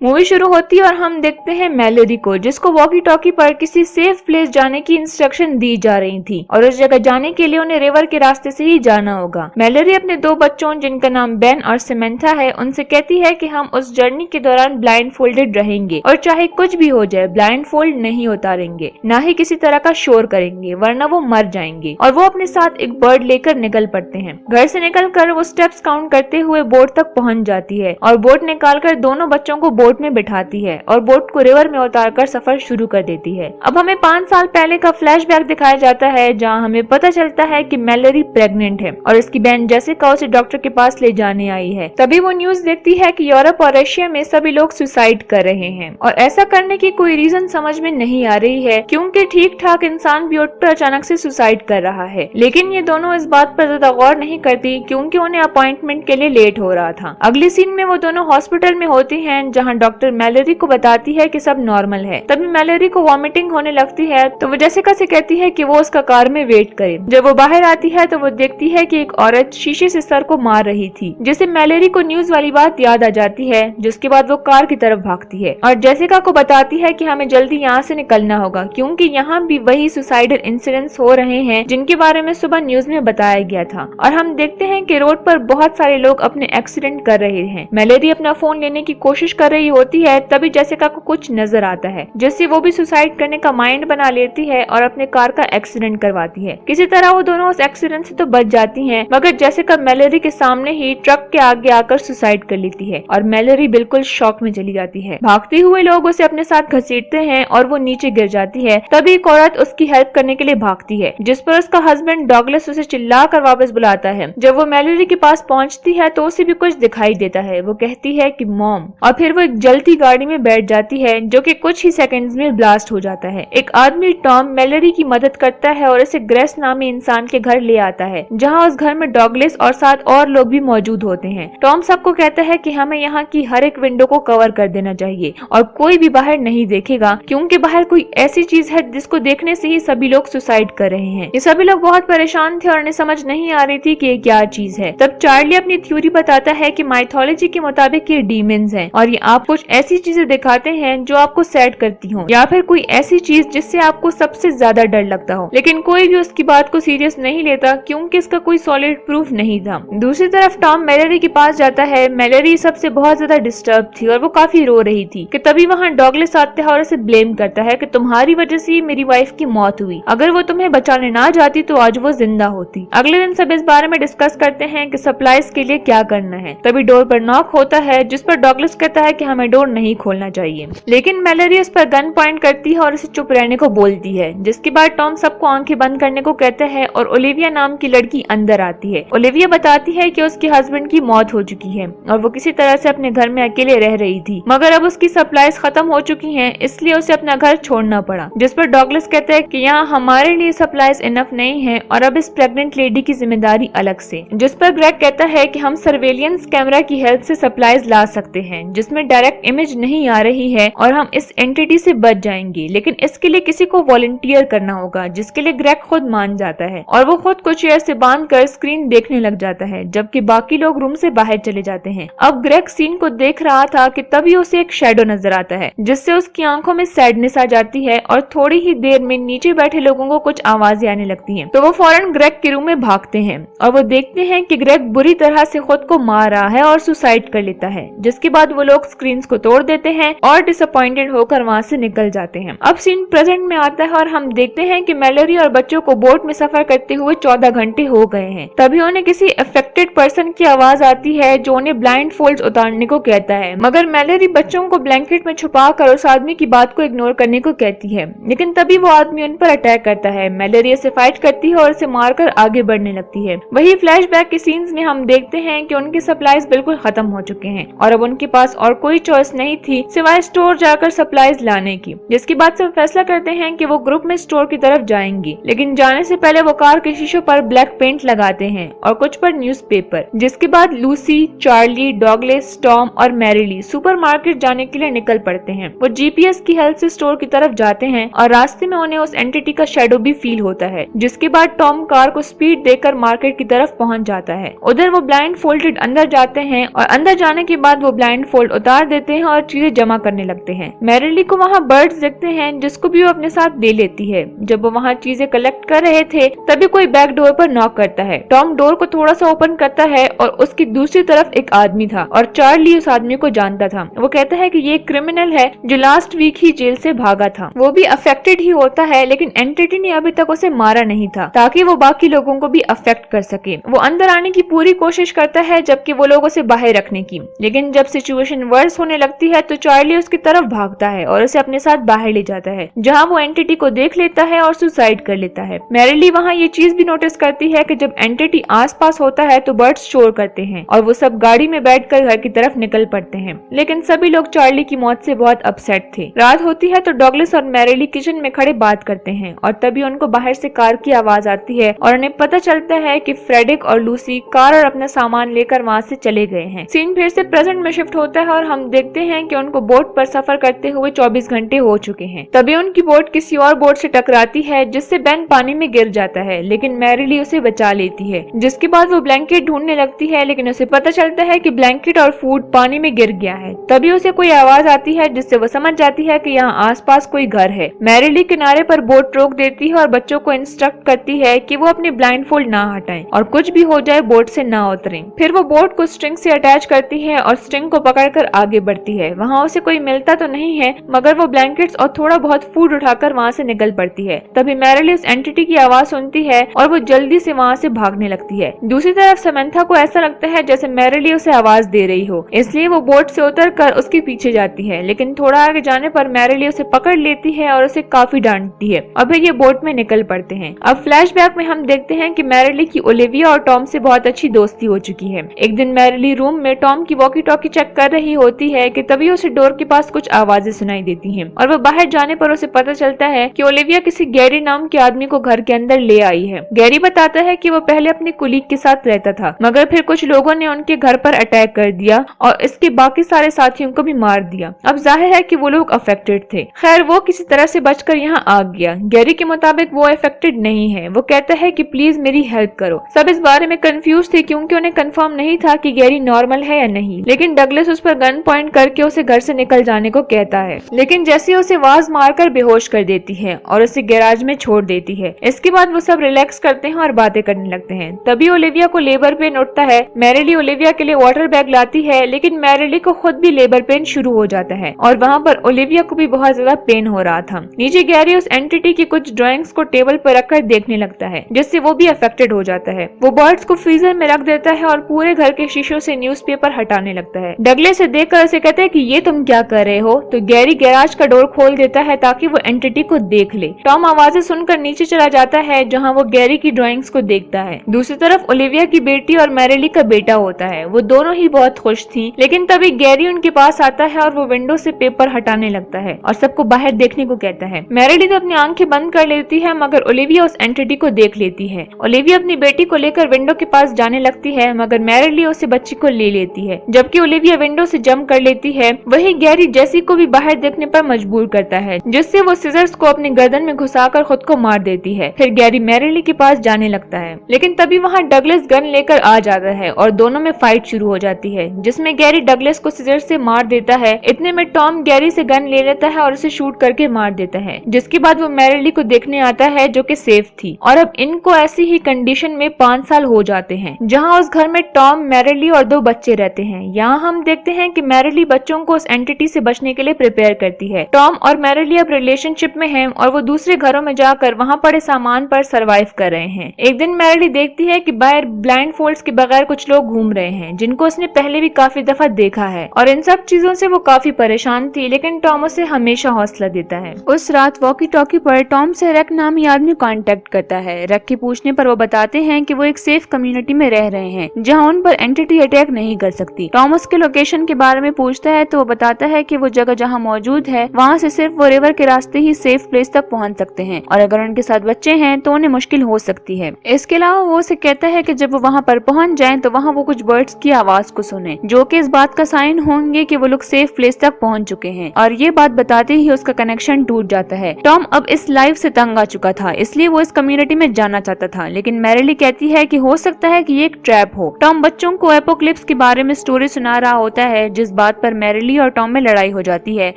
Movie शुरू होती है और हम देखते हैं मैलोरी को, जिसको वॉकी टॉकी पर किसी सेफ प्लेस जाने की इंस्ट्रक्शन दी जा रही थी और उस जगह जाने के लिए उन्हें रिवर के रास्ते से ही जाना होगा। मैलोरी अपने दो बच्चों, जिनका नाम बेन और सिमेंथा है, उनसे कहती है कि हम उस जर्नी के दौरान ब्लाइंड फोल्डेड रहेंगे और चाहे कुछ भी हो जाए ब्लाइंड फोल्ड नहीं उतारेंगे, न ही किसी तरह का शोर करेंगे, वरना वो मर जाएंगे। और वो अपने साथ एक बर्ड लेकर निकल पड़ते हैं। घर से निकलकर वो स्टेप्स काउंट करते हुए बोट तक पहुंच जाती है और बोट निकालकर दोनों बच्चों को बोट में बिठाती है और बोट को रिवर में उतारकर सफर शुरू कर देती है। अब हमें 5 साल पहले का फ्लैशबैक दिखाया जाता है, जहां हमें पता चलता है कि मैलोरी प्रेग्नेंट है और इसकी बहन जेसिका उसे डॉक्टर के पास ले जाने आई है। तभी वो न्यूज देखती है कि यूरोप और रशिया में सभी लोग सुसाइड कर रहे हैं और ऐसा करने की कोई रीजन समझ में नहीं आ रही है, क्योंकि ठीक ठाक इंसान भी उठकर अचानक से सुसाइड कर रहा है। लेकिन ये दोनों इस बात पर ज्यादा गौर नहीं करती, क्योंकि उन्हें अपॉइंटमेंट के लिए लेट हो रहा था। अगली सीन में वो दोनों हॉस्पिटल में होती हैं, जहां डॉक्टर मैलोरी को बताती है कि सब नॉर्मल है। तभी मैलोरी को वॉमिटिंग होने लगती है, तो वो जेसिका से कहती है कि वो उसका कार में वेट करे। जब वो बाहर आती है तो वो देखती है कि एक औरत शीशे से सर को मार रही थी, जिससे मैलोरी को न्यूज वाली बात याद आ जाती है। जिसके बाद वो कार की तरफ भागती है और जेसिका को बताती है कि हमें जल्दी यहाँ से निकलना होगा, क्योंकि यहाँ भी वही सुसाइडल इंसिडेंट्स हो रहे हैं जिनके बारे में सुबह न्यूज में बताया गया था। और हम देखते हैं कि रोड पर बहुत सारे लोग अपने एक्सीडेंट कर रहे हैं। मैलोरी अपना फोन लेने की कोशिश कर रही होती है, तभी जेसिका को कुछ नजर आता है, जिससे वो भी सुसाइड करने का माइंड बना लेती है और अपने कार का एक्सीडेंट करवाती है। किसी तरह वो दोनों उस एक्सीडेंट से तो बच जाती हैं, मगर जेसिका मैलोरी के सामने ही ट्रक के आगे आकर सुसाइड कर लेती है और मैलोरी बिल्कुल शॉक में चली जाती है। भागते हुए लोग उसे अपने साथ घसीटते हैं और वो नीचे गिर जाती है। तभी एक औरत उसकी हेल्प करने के लिए भागती है, जिस पर उसका हस्बैंड डॉगलस उसे चिल्ला कर वापस बुलाता है। जब वो मैलोरी के पास पहुंचती है तो उसे भी कुछ दिखाई देता है। वो कहती है कि मॉम, और फिर वो एक जलती गाड़ी में बैठ जाती है, जो कि कुछ ही सेकंड्स में ब्लास्ट हो जाता है। एक आदमी टॉम मैलोरी की मदद करता है और इसे ग्रेस नामी इंसान के घर ले आता है, जहां उस घर में डॉगलस और 7 और लोग भी मौजूद होते हैं। टॉम सबको कहता है कि हमें यहाँ की हर एक विंडो को कवर कर देना चाहिए और कोई भी बाहर नहीं देखेगा, क्योंकि बाहर कोई ऐसी चीज है जिसको देखने से ही सभी लोग सुसाइड कर रहे हैं। ये सभी लोग बहुत परेशान थे और उन्हें समझ नहीं आ रही थी कि ये क्या चीज है। तब चार्ली अपनी थ्योरी बताता है कि माइथोलॉजी के मुताबिक ये डीमंस हैं और ये आप कुछ ऐसी चीजें दिखाते हैं जो आपको सैड करती हो, या फिर कोई ऐसी चीज जिससे आपको सबसे ज्यादा डर लगता हो। लेकिन कोई भी उसकी बात को सीरियस नहीं लेता, क्योंकि इसका कोई सॉलिड प्रूफ नहीं था। दूसरी तरफ टॉम मैलोरी के पास जाता है। मैलोरी सबसे बहुत ज्यादा डिस्टर्ब थी और वो काफी रो रही थी कि तभी वहाँ डॉगलस आता है और उसे ब्लेम करता है कि तुम्हारी वजह से मेरी वाइफ की मौत हुई, अगर वो तुम्हें बचाने ना जाती तो आज वो जिंदा होती। अगले दिन सब इस बारे में डिस्कस करते हैं कि सप्लाईज के लिए क्या करना है। तभी डोर पर नॉक होता है, जिस पर डॉगलस कहता है कि हमें डोर नहीं खोलना चाहिए, लेकिन मैलोरी उस पर गन पॉइंट करती है और उसे चुप रहने को बोलती है। जिसके बाद टॉम सबको आंखें बंद करने को कहता है और ओलिविया नाम की लड़की अंदर आती है। ओलिविया बताती है कि उसके हस्बैंड की मौत हो चुकी है और वो किसी तरह से अपने घर में अकेले रह रही थी, मगर अब उसकी सप्लाईज खत्म हो चुकी हैं, इसलिए उसे अपना घर छोड़ना पड़ा। जिस पर डॉगलस कहता है कि यहाँ हमारे लिए सप्लाईज इनफ नहीं है और अब इस प्रेग्नेंट लेडी की जिम्मेदारी अलग से। जिस पर ग्रेग कहता है कि हम सर्वेलियंस कैमरा की हेल्प से सप्लाईज ला सकते हैं, जिसमें डायरेक्ट इमेज नहीं आ रही है और हम इस एंटिटी से बच जाएंगे, लेकिन इसके लिए किसी को वॉलंटियर करना होगा, जिसके लिए ग्रेग खुद मान जाता है और वो खुद को चेयर से बांधकर स्क्रीन देखने लग जाता है, जबकि बाकी लोग रूम से बाहर चले जाते हैं। अब ग्रेग सीन को देख रहा था कि तभी उसे एक शैडो नजर आता है, जिससे उसकी आंखों में सैडनेस आ जाती है और थोड़ी ही देर में नीचे बैठे लोगों को कुछ आवाजें आने लगती हैं। तो वो फौरन ग्रेग के रूम में भागते हैं और वो देखते हैं कि ग्रेग बुरी तरह से खुद को मार रहा है और सुसाइड कर लेता है। जिसके बाद वो लोग स्क्रीन को तोड़ देते हैं और डिसअपॉइंटेड होकर वहाँ से निकल जाते हैं। अब सीन प्रेजेंट में आता है और हम देखते हैं कि मैलोरी और बच्चों को बोट में सफर करते हुए 14 घंटे हो गए हैं। तभी उन्हें किसी अफेक्टेड पर्सन की आवाज आती है, जो उन्हें ब्लाइंड फोल्ड्स उतारने को कहता है, मगर मैलोरी बच्चों को ब्लैंकेट में छुपा कर उस आदमी की बात को इग्नोर करने को कहती है। लेकिन तभी वो आदमी उन पर अटैक करता है। मैलोरी उसे फाइट करती है और उसे मारकर आगे बढ़ने लगती है। वही फ्लैशबैक के सीन्स में हम देखते हैं कि उनके सप्लाईज बिल्कुल खत्म हो चुके हैं और अब उनके पास और कोई चॉइस नहीं थी सिवाय स्टोर जाकर सप्लाईज लाने की। जिसके बाद सब फैसला करते हैं कि वो ग्रुप में स्टोर की तरफ जाएंगे, लेकिन जाने से पहले वो कार के शीशों पर ब्लैक पेंट लगाते हैं और कुछ पर न्यूज़पेपर। जिसके बाद लूसी, चार्ली, डॉगलस, टॉम और मैरिली सुपरमार्केट जाने के लिए निकल पड़ते हैं। वो जीपीएस की हेल्प से स्टोर की तरफ जाते हैं और रास्ते में उन्हें उस एंटिटी का शैडो भी फील होता है। जिसके बाद टॉम कार को स्पीड देकर मार्केट की तरफ पहुंच जाता है। उधर वो ब्लाइंड फोल्डेड अंदर जाते हैं और अंदर जाने के बाद वो ब्लाइंड फोल्ड उतार देते हैं और चीजें जमा करने लगते हैं। मैरिली को वहाँ बर्ड्स दिखते हैं जिसको भी वो अपने साथ ले लेती है। जब वो वहाँ चीजें कलेक्ट कर रहे थे तभी कोई बैक डोर पर नॉक करता है। टॉम डोर को थोड़ा सा ओपन करता है और उसकी दूसरी तरफ एक आदमी था और चार्ली उस आदमी को जानता था। वो कहता है कि ये क्रिमिनल है जो लास्ट वीक ही जेल से भागा था। वो भी अफेक्टेड ही होता है लेकिन एंटिटी ने अभी तक उसे मारा नहीं था ताकि वो बाकी लोगों को भी अफेक्ट कर सके। वो अंदर आने की पूरी कोशिश करता है जबकि वो लोग उसे बाहर रखने की, लेकिन जब सिचुएशन वर्स होने लगती है तो चार्ली उसकी तरफ भागता है और उसे अपने साथ बाहर ले जाता है, जहाँ वो एंटिटी को देख लेता है और सुसाइड कर लेता है। मैरिली वहाँ ये चीज भी नोटिस करती है कि जब एंटिटी आसपास होता है तो बर्ड्स शोर करते हैं और वो सब गाड़ी में बैठकर घर की तरफ निकल पड़ते हैं, लेकिन सभी लोग चार्ली की मौत से बहुत अपसेट थे। रात होती है तो डगलस और मैरिली किचन में खड़े बात करते हैं और तभी उनको बाहर से कार की आवाज आती है और उन्हें पता चलता है कि फ्रेडिक और लूसी कार और अपना सामान लेकर वहाँ से चले गए हैं। सीन फिर से प्रेजेंट में शिफ्ट होता है और हम देखते हैं कि उनको बोट पर सफर करते हुए 24 घंटे हो चुके हैं। तभी उनकी बोट किसी और बोट से टकराती है जिससे बेन पानी में गिर जाता है, लेकिन मैरिली उसे बचा लेती है। जिसके बाद वो ब्लैंकेट ढूंढने लगती है लेकिन उसे पता चलता है कि ब्लैंकेट और फूड पानी में गिर गया है। तभी उसे कोई आवाज आती है जिससे वो समझ जाती है कि यहाँ आसपास कोई घर है। मैरिली किनारे पर बोट रोक देती है और बच्चों को इंस्ट्रक्ट करती है कि वो अपनी ब्लाइंडफोल्ड ना हटाएं और कुछ भी हो जाए बोट से ना उतरें। फिर वो बोट को स्ट्रिंग से अटैच करती है और स्ट्रिंग को पकड़कर आगे बढ़ती है। वहाँ उसे कोई मिलता तो नहीं है मगर वो ब्लैंकेट्स और थोड़ा बहुत फूड उठाकर वहाँ से निकल पड़ती है। तभी मैरिली उस एंटिटी की आवाज सुनती है और वो जल्दी से वहाँ से भागने लगती है। दूसरी तरफ समंथा को ऐसा लगता है जैसे मैरिली उसे आवाज दे रही हो, इसलिए वो बोट से उतरकर उसके पीछे जाती है, लेकिन थोड़ा आगे जाने पर मैरिली उसे पकड़ लेती है और उसे काफी डांटती है और फिर ये बोट में निकल पड़ते हैं। अब फ्लैशबैक में हम देखते हैं कि मैरिली की ओलिविया और टॉम से बहुत अच्छी दोस्ती हो चुकी है। एक दिन मैरिली रूम में टॉम की वॉकी टॉकी चेक कर रही होती है कि तभी उसे डोर के पास कुछ आवाजें सुनाई देती हैं और वो बाहर जाने पर उसे पता चलता है कि ओलिविया किसी गैरी नाम के आदमी को घर के अंदर ले आई है। गैरी बताता है कि वो पहले अपने कुलीग के साथ रहता था मगर फिर कुछ लोगों ने उनके घर पर अटैक कर दिया और इसके बाकी सारे साथियों को भी मार दिया। अब जाहिर है कि वो लोग अफेक्टेड थे। खैर वो किसी तरह से बचकर यहाँ आ गया। गैरी के मुताबिक वो अफेक्टेड नहीं है। वो कहता है कि प्लीज मेरी हेल्प करो। सब इस बारे में कंफ्यूज थे क्योंकि उन्हें कंफर्म नहीं था कि गैरी नॉर्मल है या नहीं, लेकिन डगलस उस पर गन पॉइंट करके उसे घर से निकल जाने को कहता है, लेकिन जैसे उसे आवाज मारकर बेहोश कर देती है और उसे गैराज में छोड़ देती है। इसके बाद वो सब रिलैक्स करते हैं और बातें करने लगते हैं। तभी ओलिविया को लेबर पेन उठता है। मैरिली ओलिविया के लिए वाटर बैग लाती है लेकिन मैरिली को खुद भी लेबर पेन शुरू हो जाता है और वहाँ पर ओलिविया को भी बहुत ज्यादा पेन हो रहा था। नीचे गैरी उस एंटिटी की कुछ ड्राइंग्स को टेबल पर रखकर देखने लगता है जिससे वो भी अफेक्टेड हो जाता है। वो बर्ड्स को फ्रीजर में रख देता है और पूरे घर के शीशों से न्यूज़पेपर हटाने लगता है। डगलस से देखकर उसे कहता है कि ये तुम क्या कर रहे हो, तो गैरी गैराज का डोर खोल देता है ताकि वो एंटिटी को देख ले। टॉम आवाजें सुनकर नीचे चला जाता है जहाँ वो गैरी की ड्राइंग्स को देखता है। दूसरी तरफ ओलिविया की बेटी और मैरिली का बेटा होता है। वो दोनों ही बहुत खुश थी, लेकिन तभी गैरी उनके पास आता है और वो विंडो से पेपर हटाने लगता है और सबको बाहर देखने को कहता है। मैरिली तो अपनी आंखें बंद कर लेती है मगर ओलिविया उस एंटिटी को देख लेती है। ओलिविया अपनी बेटी को लेकर विंडो के पास जाने लगती है मगर मैरिली उसे बच्ची को ले लेती है। जबकि ओलिविया विंडो से जंप कर लेती है, वही गैरी जेसी को भी बाहर देखने पर मजबूर करता है जिससे वो सिजर्स को अपने गर्दन में घुसाकर खुद को मार देती है। फिर गैरी मैरिली के पास जाने लगता है, लेकिन तभी वहाँ डगलस गन लेकर आ जाता है और दोनों में फाइट शुरू हो जाती है जिसमें गैरी डगलस को सिजर से मार देता है। इतने में टॉम गैरी से गन ले लेता है और उसे शूट करके मार देता है, जिसके बाद वो मैरिली को देखने आता है जो कि सेफ थी। और अब इनको ऐसी ही कंडीशन में 5 साल हो जाते हैं जहाँ उस घर में टॉम, मैरिली और 2 बच्चे रहते हैं। यहाँ हम देखते हैं कि मैरिली बच्चों को उस एंटिटी से बचने के लिए प्रिपेयर करती है। टॉम और मैरिली अब रिलेशनशिप में हैं और वो दूसरे घरों में जाकर वहाँ पड़े सामान पर सरवाइव कर रहे हैं। एक दिन मैरिली देखती है कि बाहर ब्लाइंड फोल्ड्स के बगैर कुछ लोग घूम रहे हैं जिनको उसने पहले भी काफी दफा देखा है और इन सब चीजों से वो काफी परेशान थी, लेकिन टॉम उसे हमेशा हौसला देता है। उस रात वॉकी टॉकी पर टॉम से रक नामी आदमी कांटेक्ट करता है। रक के पूछने पर वो बताते हैं कि वो एक सेफ कम्युनिटी में रह रहे हैं जहाँ उन पर एंटिटी अटैक नहीं कर सकती। टॉम उसके लोकेशन के बारे में पूछता है तो वो बताता है कि वो जगह जहाँ मौजूद है वहाँ से सिर्फ वो रिवर के रास्ते ही सेफ प्लेस तक पहुँच सकते हैं और अगर उनके साथ बच्चे हैं तो उन्हें मुश्किल हो सकती है। इसके अलावा वो उसे कहता है कि जब वो वहाँ पर पहुँच जाएं तो वहाँ वो कुछ बर्ड्स की आवाज को सुने जो कि इस बात का साइन होंगे कि वो लोग सेफ प्लेस तक पहुँच चुके हैं। और ये बात बताते ही उसका कनेक्शन टूट जाता है। टॉम अब इस लाइफ से तंग आ चुका था, इसलिए वो इस कम्युनिटी में जाना चाहता था, लेकिन मैरिली कहती है कि हो सकता है कि ये एक ट्रैप हो। टॉम बच्चों को एपोक्लिप्स के बारे में स्टोरी सुना रहा होता है जिस बात पर मैरिली और टॉम में लड़ाई हो जाती है,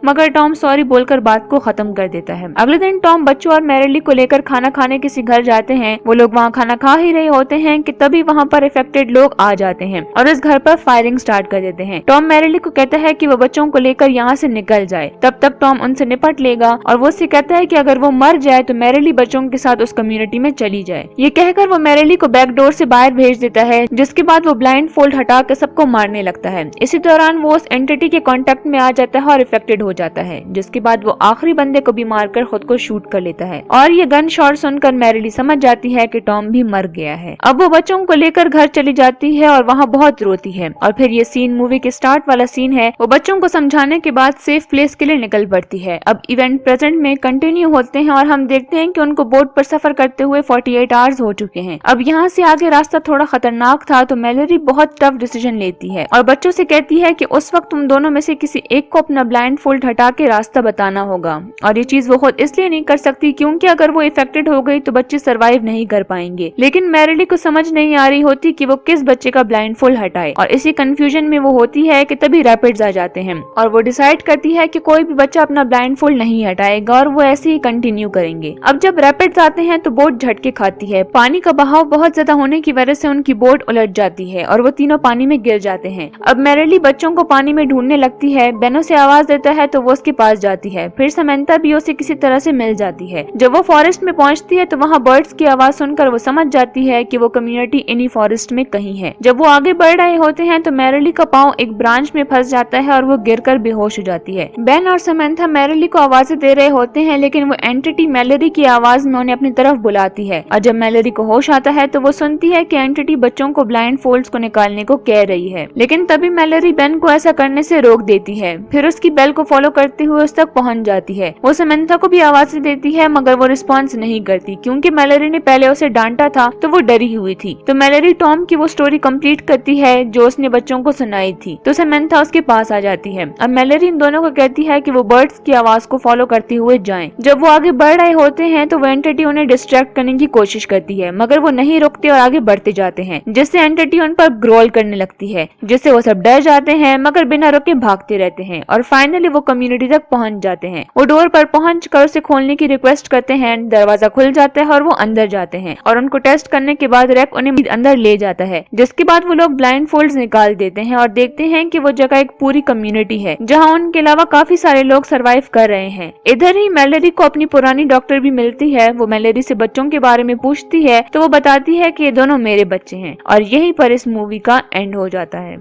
मगर टॉम सॉरी बोलकर बात को खत्म कर देता है। अगले दिन टॉम बच्चों और मैरिली को लेकर खाना खाने किसी घर जाते हैं। वो लोग वहाँ खाना खा ही रहे होते हैं कि तभी वहाँ पर इफेक्टेड लोग आ जाते हैं और इस घर पर फायरिंग स्टार्ट कर देते हैं। टॉम मैरिली को कहता है कि वो बच्चों को लेकर यहाँ से निकल जाए, तब तक टॉम उनसे निपट लेगा और वो उससे कहता है कि अगर वो मर जाए तो मैरिली बच्चों के साथ उस कम्युनिटी में चली जाए। ये कहकर वो मैरिली को बैक डोर से बाहर भेज देता है, जिसके बाद वो ब्लाइंड फोल्ड हटा कर सबको मारने लगता है। इसी दौरान वो उस एंटिटी के कांटेक्ट में आ जाता है और इफेक्टेड हो जाता है, जिसके बाद वो आखिरी बंदे को भी मारकर खुद को शूट कर लेता है और ये गन शॉट सुनकर मैरिली समझ जाती है कि टॉम भी मर गया है। अब वो बच्चों को लेकर घर चली जाती है और वहाँ बहुत रोती है। और फिर ये सीन मूवी के स्टार्ट वाला सीन है। वो बच्चों को समझाने के बाद सेफ प्लेस के लिए निकल पड़ती है। अब इवेंट प्रेजेंट में कंटिन्यू होते हैं और हम देखते हैं कि उनको बोट पर सफर करते हुए 48 आवर्स हो चुके हैं। अब यहाँ से आगे रास्ता थोड़ा खतरनाक था, तो मैलरी बहुत टफ डिसीजन लेती है और बच्चों से कहती है कि उस वक्त तुम दोनों में से किसी एक को अपना ब्लाइंड फोल्ड हटा के रास्ता बताना होगा। और ये चीज वो खुद इसलिए नहीं कर सकती क्योंकि अगर वो इफेक्टेड हो गई तो बच्चे सरवाइव नहीं कर पाएंगे। लेकिन मैरिली को समझ नहीं आ रही होती कि वो किस बच्चे का ब्लाइंड फोल्ड हटाए और इसी कंफ्यूजन में वो होती है कि तभी रैपिड्स आ जाते हैं और वो डिसाइड करती है कि कोई भी बच्चा अपना ब्लाइंड फोल्ड नहीं हटाएगा और वो ऐसे ही कंटिन्यू करेंगे। अब जब रैपिड्स आते हैं तो बोट झटके खाती है। पानी का बहाव बहुत ज्यादा होने की वजह से उनकी बोट उलट जाती है और वो तीनों पानी में गिर जाते हैं। अब मैरिली बच्चों को पानी में ढूंढने लगती है। बेनो से आवाज देता है तो वो उसके पास जाती है। फिर समंता भी उसे किसी तरह से मिल जाती है। जब वो फॉरेस्ट में पहुंचती है तो वहाँ बर्ड्स की आवाज सुनकर वो समझ जाती है कि वो कम्युनिटी इन्हीं फॉरेस्ट में कहीं है। जब वो आगे बढ़ रहे होते हैं तो मैरिली का पाँव एक ब्रांच में फंस जाता है और वो गिरकर बेहोश हो जाती है। बेन और समंथा मैरिली को आवाजें दे रहे होते हैं, लेकिन वो एंटिटी मैरिली की आवाज में उन्हें अपनी तरफ बुलाती है और जब मैरिली को होश आता है तो वो सुनती है कि एंटिटी बच्चों को ब्लाइंड फोल्ड्स को निकालने को कह रही है। लेकिन तभी मैरिली बेन को ऐसा करने से रोक देती है। फिर उसकी बेल को फॉलो करते हुए उस तक पहुंच जाती है। वो समंथा को भी आवाजें देती है, मगर वो रिस्पॉन्स नहीं करती क्योंकि मैरिली ने पहले उसे डांटा था तो वो डरी हुई थी। तो मैरिली टॉम की वो स्टोरी कंप्लीट करती है जो उसने बच्चों को सुनाई थी। तो समंथा उसके पास आ जाती है। अब मैरिली इन दोनों को कहती है कि वो बर्ड्स की आवाज को फॉलो करते हुए जाएं। जब वो आगे बढ़ रहे होते हैं तो वो एंटिटी उन्हें डिस्ट्रैक्ट करने की कोशिश करती है, मगर वो नहीं रुकते और आगे बढ़ते जाते हैं, जिससे एंटिटी उन पर ग्रोल करने लगती है, जिससे वो सब डर जाते हैं मगर बिना रुके भागते रहते हैं और फाइनली वो कम्युनिटी तक पहुंच जाते हैं। वो डोर पर पहुंचकर उसे खोलने की रिक्वेस्ट करते हैं। दरवाजा खुल जाता है और वो अंदर जाते हैं और उनको टेस्ट करने के बाद रैक उन्हें अंदर ले जाता है, जिसके बाद वो लोग ब्लाइंड फोल्ड्स निकाल देते हैं और देखते हैं कि वो जगह एक पूरी कम्युनिटी है जहां उनके अलावा काफी सारे लोग सरवाइव कर रहे हैं। इधर ही मैरिली को अपनी पुरानी डॉक्टर भी मिलती है। वो मैरिली से बच्चों के बारे में पूछती है तो वो बताती है कि ये दोनों मेरे बच्चे हैं और यहीं पर इस मूवी का एंड हो जाता है।